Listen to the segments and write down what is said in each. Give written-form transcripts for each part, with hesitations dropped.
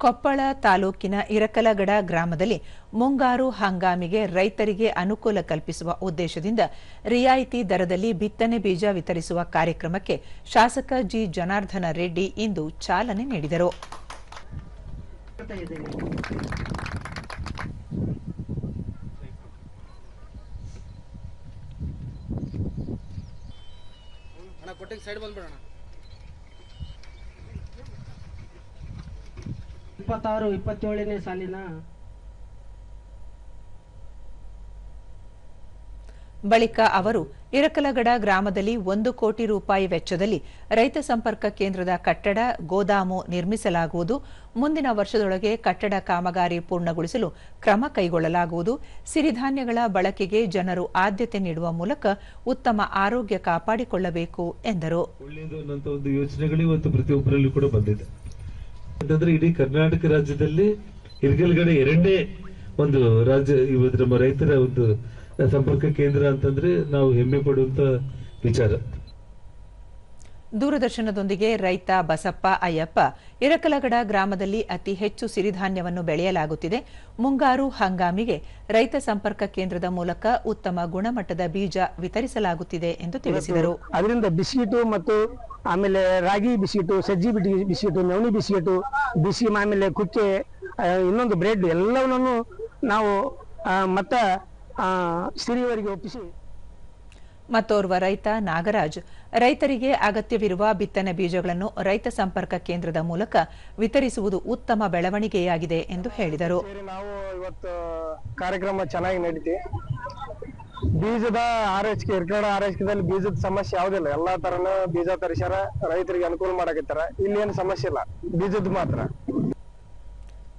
ಕೊಪ್ಪಳ ತಾಲೂಕಿನ ಇರಕಲಗಡ ಗ್ರಾಮದಲ್ಲಿ ಮುಂಗಾರು ಹಂಗಾಮಿಗೆ ರೈತರಿಗೆ ಅನುಕೂಲ ಕಲ್ಪಿಸುವ ಉದ್ದೇಶದಿಂದ ರಿಯಾಯಿತಿ ದರದಲ್ಲಿ ಬಿತ್ತನೆ ಬೀಜ ವಿತರಿಸುವ ಕಾರ್ಯಕ್ರಮಕ್ಕೆ ಶಾಸಕ ಜಿ ಜನಾರ್ದನ ರೆಡ್ಡಿ ಇಂದು ಚಾಲನೆ ನೀಡಿದರು. ಸಾಲಿನ ಬಳಿಕ ಅವರು ಇರಕಲಗಡ ಗ್ರಾಮದಲ್ಲಿ 1 ಕೋಟಿ ರೂಪಾಯಿ ವೆಚ್ಚದಲ್ಲಿ ರೈತ ಸಂಪರ್ಕ ಕೇಂದ್ರದ ಕಟ್ಟಡ ಗೋದಾಮು ನಿರ್ಮಿಸಲಾಗುವುದು, ಮುಂದಿನ ವರ್ಷದೊಳಗೆ ಕಟ್ಟಡ ಕಾಮಗಾರಿ ಪೂರ್ಣಗೊಳಿಸಲು ಕ್ರಮ ಕೈಗೊಳ್ಳಲಾಗುವುದು, ಸಿರಿಧಾನ್ಯಗಳ ಬಳಕೆಗೆ ಜನರು ಆದ್ಯತೆ ನೀಡುವ ಮೂಲಕ ಉತ್ತಮ ಆರೋಗ್ಯ ಕಾಪಾಡಿಕೊಳ್ಳಬೇಕು ಎಂದರು. ಯೋಜನೆಗಳು ಇವತ್ತು ಪ್ರತಿಯೊಬ್ಬರಲ್ಲೂ ಕೂಡ ಬಂದಿದೆ. ಅಂತಂದ್ರೆ ಇಡೀ ಕರ್ನಾಟಕ ರಾಜ್ಯದಲ್ಲಿ ಇರಕಲಗಡ ಎರಡನೇ ಒಂದು ರಾಜ್ಯ ಇವತ್ತು ನಮ್ಮ ರೈತರ ಒಂದು ಸಂಪರ್ಕ ಕೇಂದ್ರ ಅಂತಂದ್ರೆ ನಾವು ಹೆಮ್ಮೆ ಪಡುವಂತ ವಿಚಾರ. ದೂರದರ್ಶನದೊಂದಿಗೆ ರೈತ ಬಸಪ್ಪ ಅಯ್ಯಪ್ಪ ಇರಕಲಗಡ ಗ್ರಾಮದಲ್ಲಿ ಅತಿ ಹೆಚ್ಚು ಸಿರಿಧಾನ್ಯವನ್ನು ಬೆಳೆಯಲಾಗುತ್ತಿದೆ, ಮುಂಗಾರು ಹಂಗಾಮಿಗೆ ರೈತ ಸಂಪರ್ಕ ಕೇಂದ್ರದ ಮೂಲಕ ಉತ್ತಮ ಗುಣಮಟ್ಟದ ಬೀಜ ವಿತರಿಸಲಾಗುತ್ತಿದೆ ಎಂದು ತಿಳಿಸಿದರು. ಅದರಿಂದ ಬಿಸ್ಕಿಟು ಮತ್ತು ಆಮೇಲೆ ರಾಗಿ ಬಿಸ್ಕಿಟು, ಸಜ್ಜಿ ಬಿಸ್ಕಿಟು, ನವಣಿ ಬಿಸ್ಕಿಟು, ಬಿಸಿ ಆಮೇಲೆ ಕುಕ್ಕೆ, ಇನ್ನೊಂದು ಬ್ರೆಡ್ ಎಲ್ಲವನ್ನೂ ನಾವು ಮತ್ತ ಸಿರಿಯವರಿಗೆ ಒಪ್ಪಿಸಿ. ಮತ್ತೋರ್ವ ರೈತ ನಾಗರಾಜ್ ರೈತರಿಗೆ ಅಗತ್ಯವಿರುವ ಬಿತ್ತನೆ ಬೀಜಗಳನ್ನು ರೈತ ಸಂಪರ್ಕ ಕೇಂದ್ರದ ಮೂಲಕ ವಿತರಿಸುವುದು ಉತ್ತಮ ಬೆಳವಣಿಗೆಯಾಗಿದೆ ಎಂದು ಹೇಳಿದರು. ನಾವು ಇವತ್ತು ಕಾರ್ಯಕ್ರಮ ಚೆನ್ನಾಗಿ ನಡೀತಿ. ಬೀಜದ ಆರೈಕೆ ಇರಕಲಗಡ ಆರೈಕೆದಲ್ಲಿ ಬೀಜದ ಸಮಸ್ಯೆ ಯಾವುದಿಲ್ಲ, ಎಲ್ಲಾ ತರನ ಬೀಜ ತರಿಸ್ಯಾರ, ರೈತರಿಗೆ ಅನುಕೂಲ ಮಾಡಕತ್ತಾರ. ಇಲ್ಲಿ ಏನು ಸಮಸ್ಯೆ ಇಲ್ಲ, ಬೀಜದ ಮಾತ್ರ.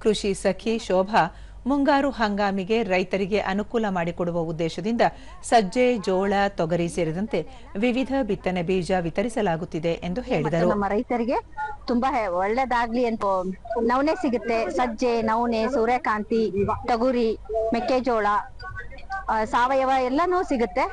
ಕೃಷಿ ಸಖಿ ಶೋಭಾ ಮುಂಗಾರು ಹಂಗಾಮಿಗೆ ರೈತರಿಗೆ ಅನುಕೂಲ ಮಾಡಿಕೊಡುವ ಉದ್ದೇಶದಿಂದ ಸಜ್ಜೆ, ಜೋಳ, ತೊಗರಿ ಸೇರಿದಂತೆ ವಿವಿಧ ಬಿತ್ತನೆ ಬೀಜ ವಿತರಿಸಲಾಗುತ್ತಿದೆ ಎಂದು ಹೇಳಿದರು. ನಮ್ಮ ರೈತರಿಗೆ ತುಂಬಾ ಒಳ್ಳೆದಾಗ್ಲಿ ಅಂತ ನವಣೆ ಸಿಗುತ್ತೆ, ಸಜ್ಜೆ, ನವಣೆ, ಸೂರ್ಯಕಾಂತಿ, ತೊಗರಿ, ಮೆಕ್ಕೆಜೋಳ, ಸಾವಯವ ಎಲ್ಲಾನು ಸಿಗುತ್ತೆ.